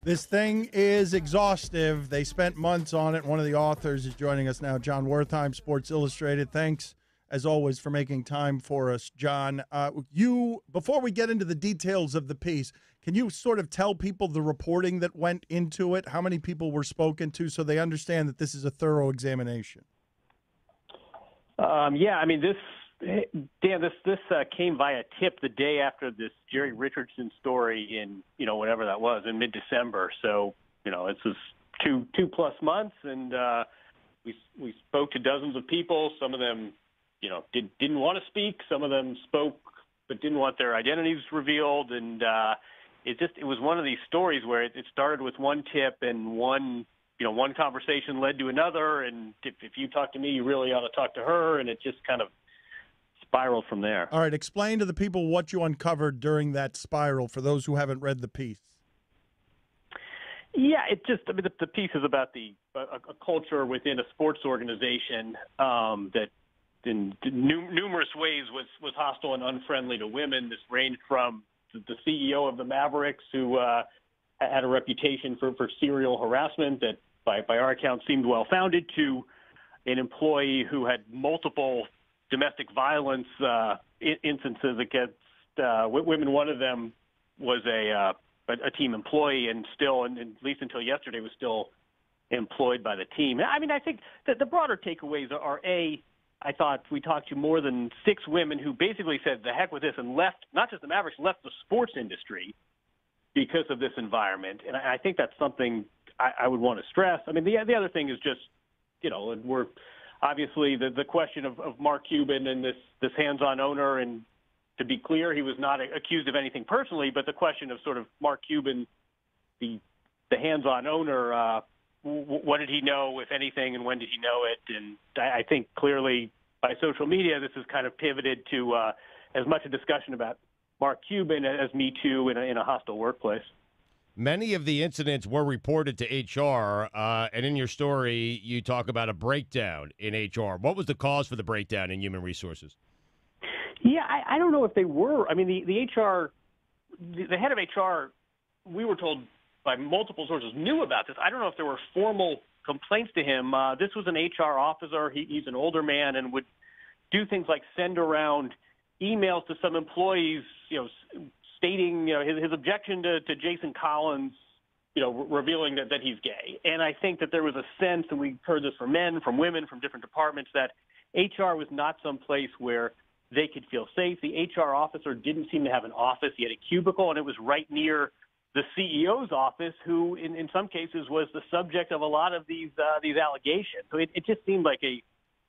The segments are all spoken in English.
This thing is exhaustive. They spent months on it. One of the authors is joining us now, Jon Wertheim, Sports Illustrated. Thanks, as always, for making time for us, John. Before we get into the details of the piece, can you sort of tell people the reporting that went into it, how many people were spoken to, so they understand that this is a thorough examination? This came via tip the day after this Jerry Richardson story in, whatever that was, in mid-December. So, this was two plus months, and we spoke to dozens of people. Some of them, didn't want to speak. Some of them spoke but didn't want their identities revealed. And it was one of these stories where it started with one tip and one conversation led to another. And if you talk to me, you really ought to talk to her. And it just kind of spiraled from there. All right, explain to the people what you uncovered during that spiral for those who haven't read the piece. Yeah, the piece is about a culture within a sports organization that in numerous ways was hostile and unfriendly to women. This ranged from the CEO of the Mavericks, who had a reputation for serial harassment that by our account seemed well-founded, to an employee who had multiple domestic violence instances against women. One of them was a team employee and still, and at least until yesterday, was still employed by the team. I mean, I think that the broader takeaways are, I thought we talked to more than 6 women who basically said, the heck with this, and left, not just the Mavericks, left the sports industry because of this environment. And I think that's something I would want to stress. I mean, the other thing is just, we're obviously the question of Mark Cuban and this hands-on owner. And to be clear, he was not accused of anything personally, but the question of sort of Mark Cuban, the hands-on owner, what did he know, if anything, and when did he know it? And I think clearly by social media, this has kind of pivoted to as much a discussion about Mark Cuban as Me Too in a hostile workplace. Many of the incidents were reported to HR, and in your story, you talk about a breakdown in HR. What was the cause for the breakdown in human resources? Yeah, I don't know if they were. I mean, the head of HR, we were told by multiple sources, knew about this. I don't know if there were formal complaints to him. This was an HR officer. He's an older man and would do things like send around emails to some employees, stating his objection to Jason Collins, revealing that he's gay. And I think that there was a sense, and we heard this from men, from women, from different departments, that HR was not some place where they could feel safe. The HR officer didn't seem to have an office. He had a cubicle, and it was right near the CEO's office, who in some cases was the subject of a lot of these allegations. So it just seemed like a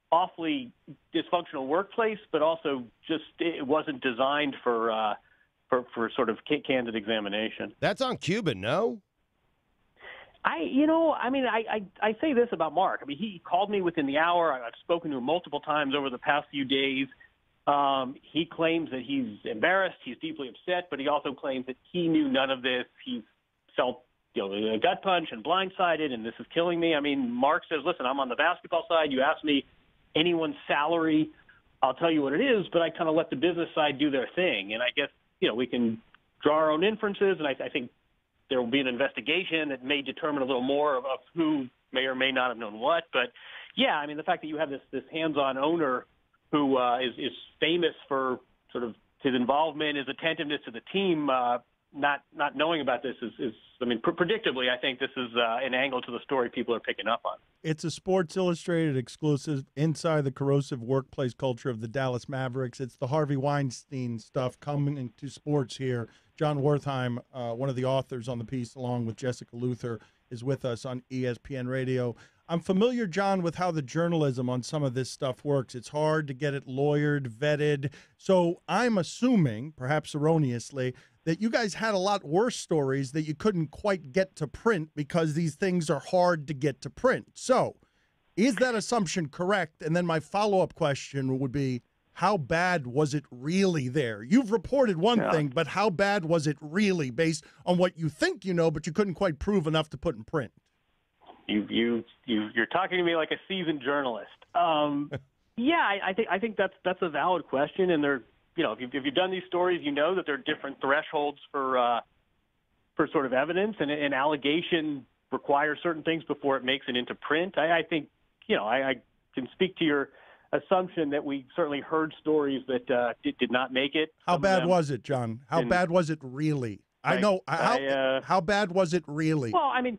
awfully dysfunctional workplace, but also just it wasn't designed for sort of candid examination. That's on Cuban, no? I say this about Mark. I mean, he called me within the hour. I've spoken to him multiple times over the past few days. He claims that he's embarrassed, he's deeply upset, but he also claims that he knew none of this. He felt a gut punch and blindsided, and this is killing me. I mean, Mark says, listen, I'm on the basketball side. You ask me anyone's salary, I'll tell you what it is, but I kind of let the business side do their thing. And I guess, we can draw our own inferences, and I think there will be an investigation that may determine a little more of who may or may not have known what. But, yeah, I mean, the fact that you have this hands-on owner who is famous for sort of his involvement, his attentiveness to the team, not knowing about this is predictably, I think this is an angle to the story people are picking up on. It's a Sports Illustrated exclusive, inside the corrosive workplace culture of the Dallas Mavericks. It's the Harvey Weinstein stuff coming into sports here. Jon Wertheim, one of the authors on the piece, along with Jessica Luther, is with us on ESPN Radio. I'm familiar, John, with how the journalism on some of this stuff works. It's hard to get it lawyered, vetted. So I'm assuming, perhaps erroneously, that you guys had a lot worse stories that you couldn't quite get to print because these things are hard to get to print. So is that assumption correct? And then my follow-up question would be, how bad was it really there? You've reported one thing, but how bad was it really based on what you think you know, but you couldn't quite prove enough to put in print? You're talking to me like a seasoned journalist. I think that's a valid question, and if you've done these stories, you know that there are different thresholds for for sort of evidence, and an allegation requires certain things before it makes it into print. I think, I can speak to your assumption that we certainly heard stories that did not make it. How bad was it, John? How bad was it really? How bad was it really? Well, I mean,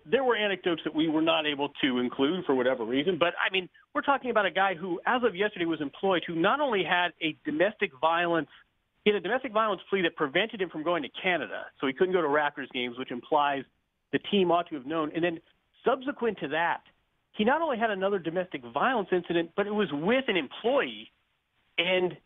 there were anecdotes that we were not able to include for whatever reason, but I mean, we're talking about a guy who, as of yesterday, was employed, who not only had a domestic violence plea that prevented him from going to Canada, so he couldn't go to Raptors games, which implies the team ought to have known. And then subsequent to that, he not only had another domestic violence incident, but it was with an employee, and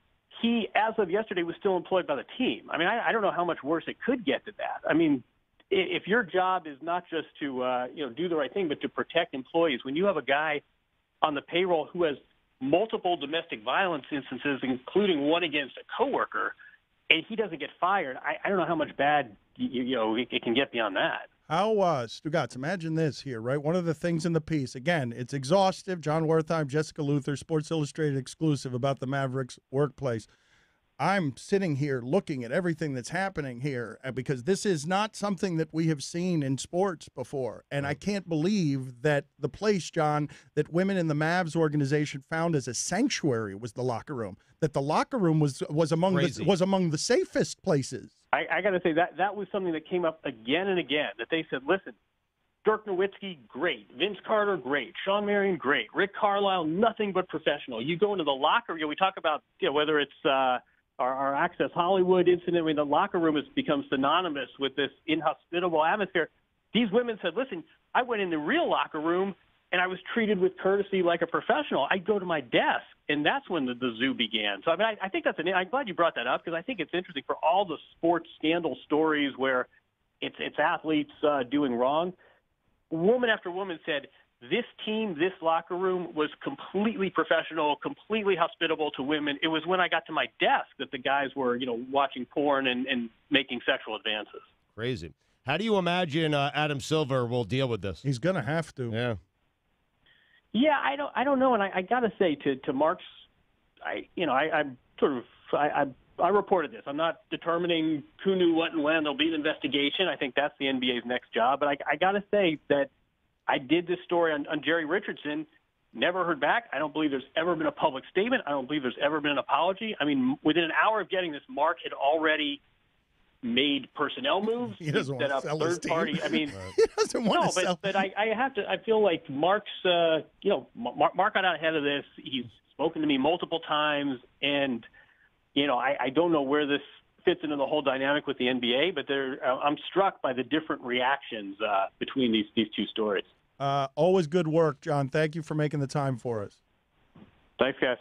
he, as of yesterday, was still employed by the team. I mean, I don't know how much worse it could get than that. I mean, if your job is not just to do the right thing, but to protect employees, when you have a guy on the payroll who has multiple domestic violence instances, including one against a coworker, and he doesn't get fired, I don't know how much bad it can get beyond that. How, Stugotz, imagine this here, right? One of the things in the piece, again, it's exhaustive. Jon Wertheim, Jessica Luther, Sports Illustrated exclusive about the Mavericks workplace. I'm sitting here looking at everything that's happening here because this is not something that we have seen in sports before. And I can't believe that the place, John, that women in the Mavs organization found as a sanctuary was the locker room, that the locker room was among the safest places. I got to say that was something that came up again and again, that they said, listen, Dirk Nowitzki, great. Vince Carter, great. Sean Marion, great. Rick Carlisle, nothing but professional. You go into the locker room, we talk about whether it's our Access Hollywood incident, when the locker room has become synonymous with this inhospitable atmosphere. These women said, listen, I went in the real locker room and I was treated with courtesy like a professional. I'd go to my desk, and that's when the zoo began. So, I mean, I think I'm glad you brought that up, because I think it's interesting for all the sports scandal stories where it's athletes doing wrong. Woman after woman said, this team, this locker room was completely professional, completely hospitable to women. It was when I got to my desk that the guys were, watching porn and making sexual advances. Crazy. How do you imagine Adam Silver will deal with this? He's going to have to. Yeah. Yeah, I don't know, and I got to say to Mark's, I reported this. I'm not determining who knew what and when. There'll be an investigation. I think that's the NBA's next job. But I got to say that I did this story on Jerry Richardson, never heard back. I don't believe there's ever been a public statement. I don't believe there's ever been an apology. I mean, within an hour of getting this, Mark had alreed made personnel moves. He doesn't want to sell his team. Third party. I mean, he doesn't want to sell. But I feel like Mark's, Mark got out ahead of this. He's spoken to me multiple times, and I don't know where this fits into the whole dynamic with the NBA, but I'm struck by the different reactions between these two stories. Always good work, John. Thank you for making the time for us. Thanks, guys.